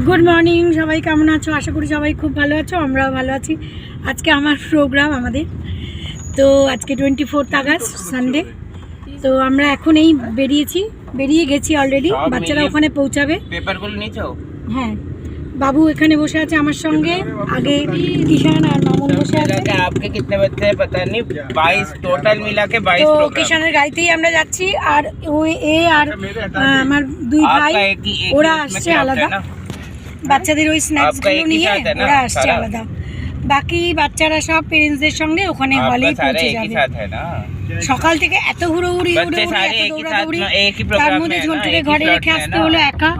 Good morning, সবাই কেমন আছো? আশা করি সবাই খুব ভালো আছো, আমরাও ভালো আছি। আজকে আমার প্রোগ্রাম তো আজকে 24 আগস্ট সানডে। তো আমরা এখন এই বেরিয়ে গেছি অলরেডি। বাচ্চারা ওখানে পৌঁছাবে। পেপারগুলো নিয়েছো? হ্যাঁ, বাবু এখানে বসে আছে আমার সঙ্গে, আগে কিষান আর মামুন বসে আছে। आपके कितने बच्चे हैं पता नहीं, 22 टोटल मिला के 22 তো प्रोग्राम। কিষানের গাড়িতেই আমরা যাচ্ছি, আর ওই আর আমার দুই ভাই ওরা আসছে আলাদা। বাচ্চাদের ওই স্ন্যাক্সগুলো নিয়ে ওরা আসছে আলাদা। বাকি বাচ্চারা সব পেরেন্টসদের সঙ্গে ওখানে হলেই পৌঁছে যাবে। সকাল থেকে এত হুড়োহুড়ি তার মধ্যে ঝোলটাকে ঘরে রেখে আসতে হলো একা,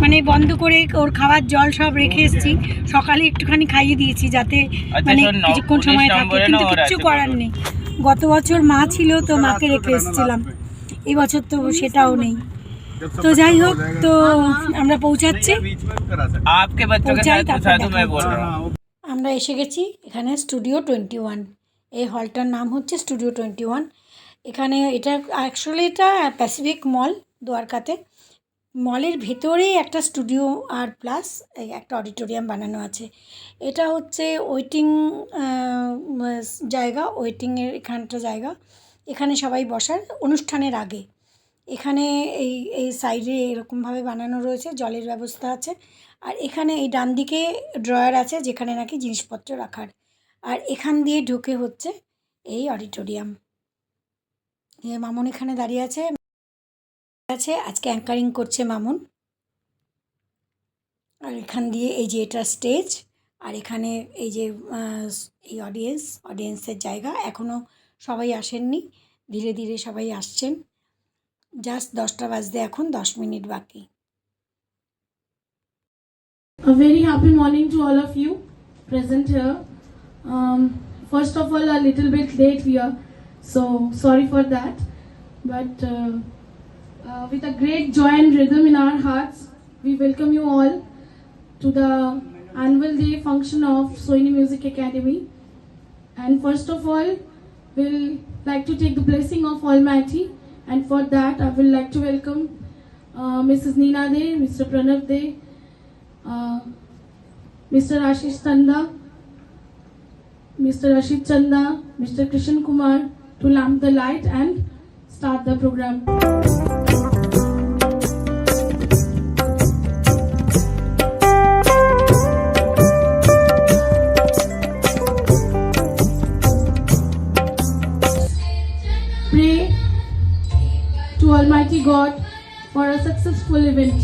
মানে বন্ধ করে ওর খাবার জল সব রেখে এসেছি। সকালে একটুখানি খাইয়ে দিয়েছি যাতে মানে কিছুক্ষণ সময় থাকে, কিন্তু কিচ্ছু করার নেই। গত বছর মা ছিল তো মাকে রেখে এসেছিলাম, এই বছর তো সেটাও নেই। তো যাই হোক, তো আমরা পৌঁছাচ্ছি। আমরা এসে গেছি এখানে স্টুডিও 21। এই হলটার নাম হচ্ছে স্টুডিও 21। এখানে এটা প্যাসিফিক মল দ্বারকাতে। মলের ভেতরেই একটা স্টুডিও আর প্লাস একটা অডিটোরিয়াম বানানো আছে। এটা হচ্ছে ওয়েটিং জায়গা, ওয়েটিংয়ের এখানটা জায়গা। এখানে সবাই বসার অনুষ্ঠানের আগে। এখানে এই সাইডে এরকমভাবে বানানো রয়েছে, জলের ব্যবস্থা আছে। আর এখানে এই ডান দিকে ড্রয়ার আছে যেখানে নাকি জিনিসপত্র রাখার। আর এখান দিয়ে ঢুকে হচ্ছে এই অডিটোরিয়াম। মামুন এখানে দাঁড়িয়ে আছে, আজকে অ্যাঙ্কারিং করছে মামুন। আর এখান দিয়ে এই যে এটা স্টেজ, আর এখানে এই যে এই অডিয়েন্সের জায়গা। এখনও সবাই আসেননি, ধীরে ধীরে সবাই আসছেন। জাস্ট 10টা বাজতে এখন 10 মিনিট বাকি। A very happy morning to all of you present here. First of all, a little bit late we are, so sorry for that. But with a great joy and rhythm in our hearts, we welcome you all to the annual day function of Sohini Music Academy. And first of all, we'll like to take the blessing of Almighty. And for that, I would like to welcome Mrs. Neena De, Mr. Pranav De, Mr. Ashish Chanda, Mr. Rashid Chanda, Mr. Krishan Kumar to lamp the light and start the program. Pray to Almighty God for a successful event.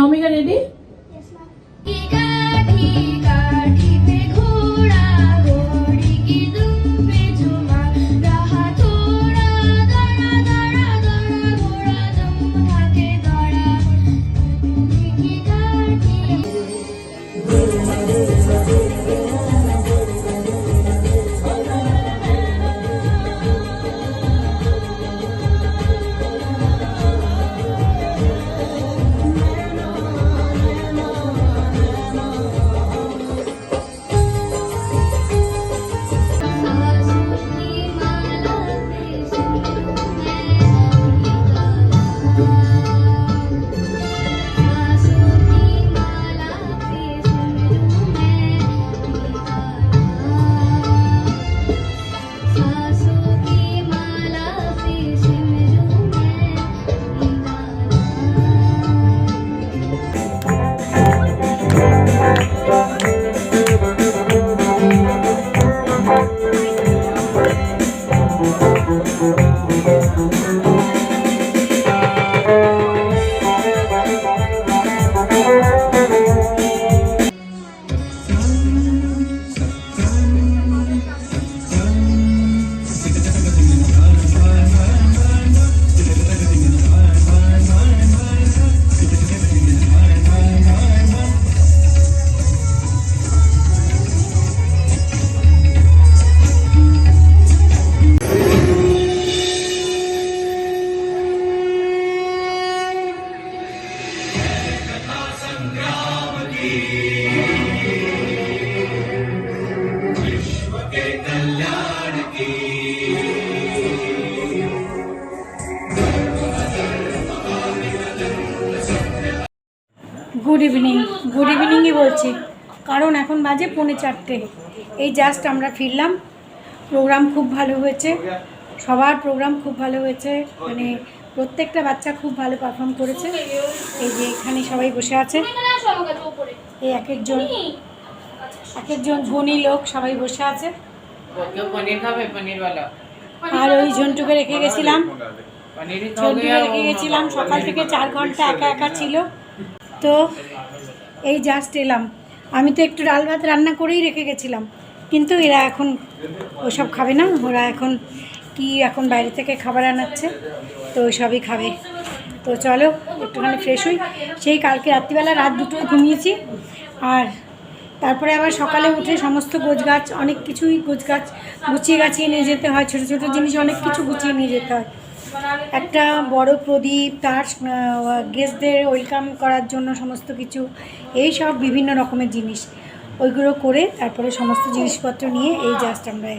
Naumika, ready? Good ইভিনিংই বলছি, কারণ এখন বাজে 3:45। এই just আমরা ফিরলাম। Programme খুব ভালো হয়েছে, সবার প্রোগ্রাম খুব ভালো হয়েছে, মানে প্রত্যেকটা বাচ্চা খুব ভালো পারফর্ম করেছে। এই যে এখানে সবাই বসে আছে, এই এক একজন ধনী লোক সবাই বসে আছে। আর ওই ঝন্টুকে রেখে গেছিলাম, সকাল থেকে 4 ঘন্টা একা একা ছিল। তো এই জাস্ট এলাম। আমি তো একটু ডাল ভাত রান্না করেই রেখে গেছিলাম, কিন্তু এরা এখন ওসব খাবে না। ওরা এখন বাইরে থেকে খাবার আনাচ্ছে, তো ওইসবই খাবে। তো চলো একটুখানি ফ্রেশ হই। সেই কালকে রাত্রিবেলা রাত 2টোয় ঘুমিয়েছি, আর তারপরে আবার সকালে উঠে সমস্ত গোছগাছ, অনেক কিছুই গোছগাছ গুছিয়ে গাছিয়ে নিয়ে যেতে হয়। ছোটো ছোটো জিনিস অনেক কিছু গুছিয়ে নিয়ে যেতে হয়। একটা বড় প্রদীপ, তার গেস্টদের ওয়েলকাম করার জন্য সমস্ত কিছু, এই সব বিভিন্ন রকমের জিনিস, ওইগুলো করে তারপরে সমস্ত জিনিসপত্র নিয়ে এই জাস্ট আমরা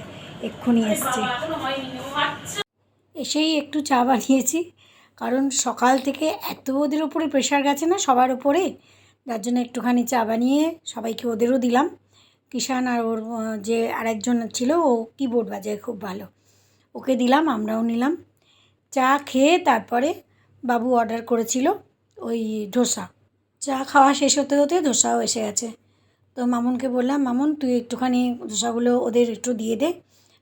এক্ষুনি এসেছি। এসেই একটু চা বানিয়েছি, কারণ সকাল থেকে এত ওদের ওপরে প্রেশার গেছে না সবার ওপরে, যার জন্য একটুখানি চা বানিয়ে সবাইকে ওদেরও দিলাম। কিষান আর ওর যে আরেকজন ছিল, ও কিবোর্ড বাজায় খুব ভালো, ওকে দিলাম, আমরাও নিলাম। চা খেয়ে তারপরে বাবু অর্ডার করেছিল ওই ধোসা। চা খাওয়া শেষ হতে হতে ধোসাও এসে গেছে। তো মামুনকে বললাম, মামুন তুই একটুখানি ধোসাগুলো ওদের একটু দিয়ে দে,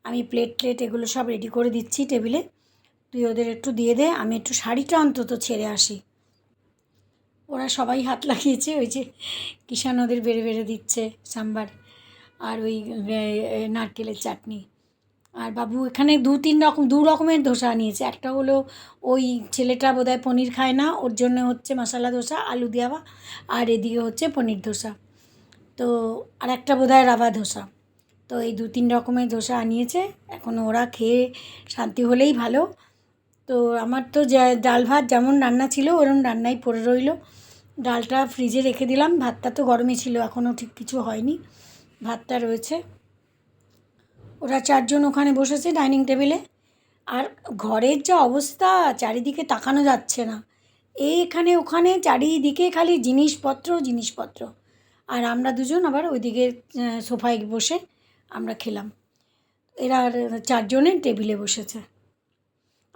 আমি প্লেট এগুলো সব রেডি করে দিচ্ছি টেবিলে, তুই ওদের একটু দিয়ে দে, আমি একটু শাড়িটা অন্তত ছেড়ে আসি। ওরা সবাই হাত লাগিয়েছে, ওই যে কিষান ওদের বেড়ে বেড়ে দিচ্ছে সাম্বার আর ওই নারকেলের চাটনি। আর বাবু এখানে দু রকমের ধোসা নিয়েছে। একটা হলো ওই ছেলেটা বোধহয় পনির খায় না, ওর জন্য হচ্ছে মশলা ধোসা আলু দেওয়া, আর এদিকে হচ্ছে পনির ধোসা। তো আর একটা বোধহয় রাভা ধোসা। তো এই 2-3 রকমের ধোসা আনিয়েছে। এখন ওরা খেয়ে শান্তি হলেই ভালো। তো আমার তো ডাল ভাত যেমন রান্না ছিল ওরকম রান্নাই পড়ে রইল। ডালটা ফ্রিজে রেখে দিলাম, ভাতটা তো গরমই ছিল, এখনও ঠিক কিছু হয়নি, ভাতটা রয়েছে। ওরা 4 জন ওখানে বসেছে ডাইনিং টেবিলে। আর ঘরের যা অবস্থা, চারিদিকে তাকানো যাচ্ছে না, এখানে ওখানে চারিদিকে খালি জিনিসপত্র। আর আমরা দুজন আবার ওইদিকে সোফায় বসে আমরা খেলাম। এরা 4 জনের টেবিলে বসেছে।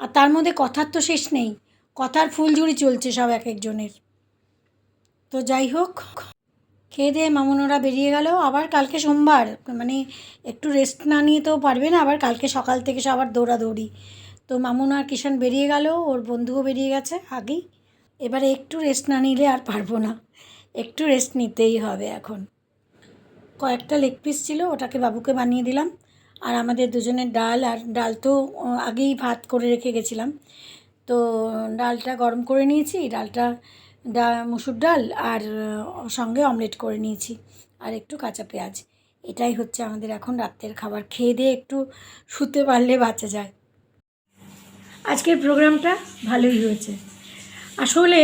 আর তার মধ্যে কথার তো শেষ নেই, কথার ফুলঝুরি চলছে সব এক একজনের। তো যাই হোক, খেয়ে দিয়ে মামুন ওরা বেরিয়ে গেল। আবার কালকে সোমবার, মানে একটু রেস্ট না নিয়ে তো পারবে না, আবার কালকে সকাল থেকে সবার দৌড়াদৌড়ি। তো মামুন আর কিষান বেরিয়ে গেল, ওর বন্ধুও বেরিয়ে গেছে আগেই। এবারে একটু রেস্ট না নিলে আর পারবো না, একটু রেস্ট নিতেই হবে এখন। কয়েকটা লেগ পিস ছিল, ওটাকে বাবুকে বানিয়ে দিলাম। আর আমাদের দুজনের ডাল, আর ডাল তো আগেই ভাত করে রেখে গেছিলাম, তো ডালটা গরম করে নিয়েছি, মুসুর ডাল আর সঙ্গে অমলেট করে নিয়েছি, আর একটু কাঁচা পেঁয়াজ। এটাই হচ্ছে আমাদের এখন রাত্রের খাবার। খেয়ে দিয়ে একটু শুতে পারলে বাঁচা যায়। আজকের প্রোগ্রামটা ভালোই হয়েছে। আসলে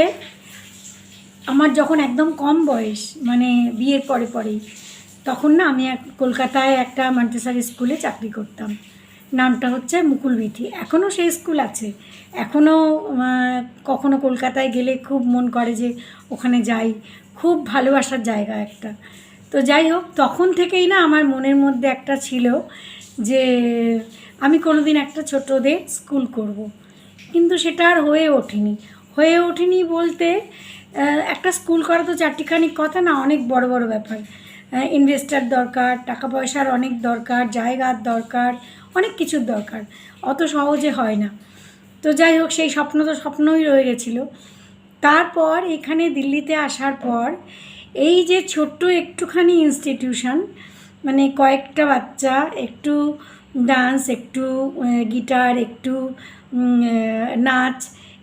আমার যখন একদম কম বয়স, মানে বিয়ের পরেই, তখন না আমি কলকাতায় একটা মন্টেসরি স্কুলে চাকরি করতাম। নামটা হচ্ছে মুকুলবিথি। এখনও সেই স্কুল আছে, এখনও কখনো কলকাতায় গেলে খুব মন করে যে ওখানে যাই, খুব ভালোবাসার জায়গা একটা। তো যাই হোক, তখন থেকেই না আমার মনের মধ্যে একটা ছিল যে আমি কোনো দিন একটা ছোটদের স্কুল করব। কিন্তু সেটা আর হয়ে ওঠেনি বলতে, একটা স্কুল করা তো চারটিখানি কথা না, অনেক বড় বড় ব্যাপার। ইনভেস্টার দরকার, টাকা পয়সার অনেক দরকার, জায়গার দরকার, অনেক কিছুর দরকার, অত সহজে হয় না। তো যাই হোক, সেই স্বপ্ন তো স্বপ্নই রয়ে গেছিলো। তারপর এখানে দিল্লিতে আসার পর এই যে ছোট্ট একটুখানি ইনস্টিটিউশন, মানে কয়েকটা বাচ্চা, একটু ডান্স, একটু গিটার, একটু নাচ,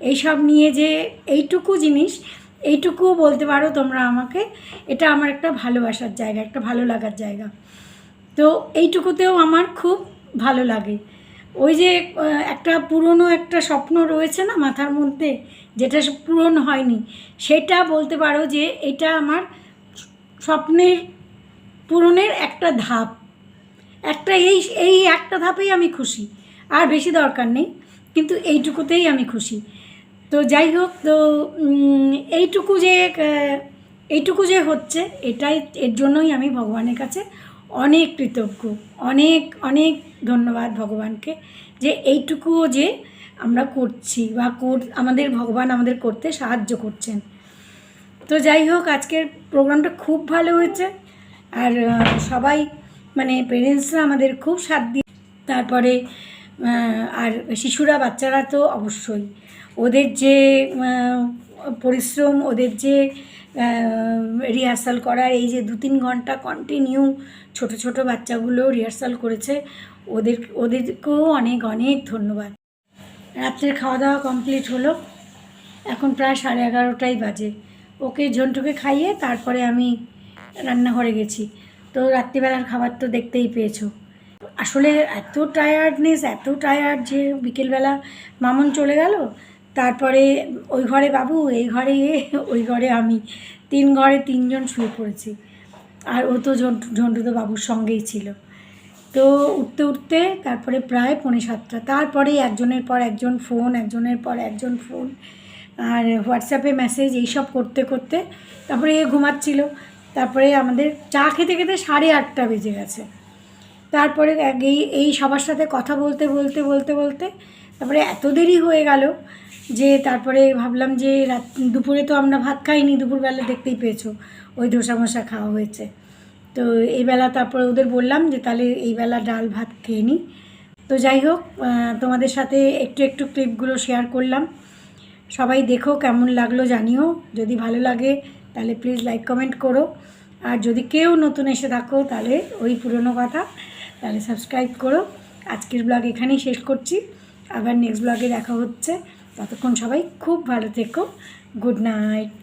এইসব নিয়ে যে এইটুকু জিনিস, এইটুকুও বলতে পারো তোমরা আমাকে, এটা আমার একটা ভালোবাসার জায়গা, একটা ভালো লাগার জায়গা। তো এইটুকুতেও আমার খুব ভালো লাগে। ওই যে একটা পুরনো একটা স্বপ্ন রয়েছে না মাথার মধ্যে, যেটা পূরণ হয়নি, সেটা বলতে পারো যে এটা আমার স্বপ্নের পূরণের একটা ধাপ। এই একটা ধাপেই আমি খুশি, আর বেশি দরকার নেই, কিন্তু এইটুকুতেই আমি খুশি। তো যাই হোক, তো এইটুকু যে হচ্ছে, এর জন্যই আমি ভগবানের কাছে অনেক কৃতজ্ঞ, অনেক অনেক ধন্যবাদ ভগবানকে, যে এইটুকুও যে আমরা করছি বা আমাদের ভগবান আমাদের করতে সাহায্য করছেন। তো যাই হোক, আজকের প্রোগ্রামটা খুব ভালো হয়েছে। আর সবাই, মানে পেরেন্টসরা আমাদের খুব সাথ দিয়ে, তারপরে আর শিশুরা, বাচ্চারা তো অবশ্যই, ওদের যে পরিশ্রম, ওদের যে রিহার্সাল করার, এই যে 2-3 ঘন্টা কন্টিনিউ ছোট ছোট বাচ্চাগুলো রিহার্সাল করেছে, ওদেরকেও অনেক অনেক ধন্যবাদ। রাত্রের খাওয়া দাওয়া কমপ্লিট হলো, এখন প্রায় 11:30টাই বাজে। ওকে ঝন্টুকে খাইয়ে তারপরে আমি রান্নাঘরে গেছি। তো রাত্রিবেলার খাবার তো দেখতেই পেয়েছো। আসলে এত টায়ার্ড যে বিকেলবেলা মামন চলে গেল, তারপরে ওই ঘরে বাবু, এই ঘরে ওই ঘরে আমি, 3 ঘরে 3 জন শুয়ে পড়েছি। আর ও তো ঝন্টু তো বাবুর সঙ্গেই ছিল। তো উঠতে তারপরে প্রায় 6:45, তারপরে একজনের পর একজন ফোন, আর হোয়াটসঅ্যাপে মেসেজ, এইসব করতে তারপরে এ ঘুমাচ্ছিল। তারপরে আমাদের চা খেতে 8:30 বেজে গেছে। তারপরে এই সবার সাথে কথা বলতে তারপরে এত দেরি হয়ে গেল যে তারপরে ভাবলাম যে দুপুরে তো আমরা ভাত খাইনি, দুপুরবেলা দেখতেই পেয়েছো ওই ধোসা মশা খাওয়া হয়েছে। তো এইবেলা তারপরে ওদের বললাম যে তাহলে এইবেলা ডাল ভাত খেয়ে নিই। তো যাই হোক, তোমাদের সাথে একটু ক্লিপগুলো শেয়ার করলাম। সবাই দেখো, কেমন লাগলো জানিও। যদি ভালো লাগে তাহলে প্লিজ লাইক কমেন্ট করো, আর যদি কেউ নতুন এসে থাকো তাহলে ওই পুরনো কথা, তাহলে সাবস্ক্রাইব করো। আজকের ব্লগ এখানেই শেষ করছি, আবার নেক্সট ব্লগে দেখা হচ্ছে। ততক্ষণ সবাই খুব ভালো থেকো। Good night.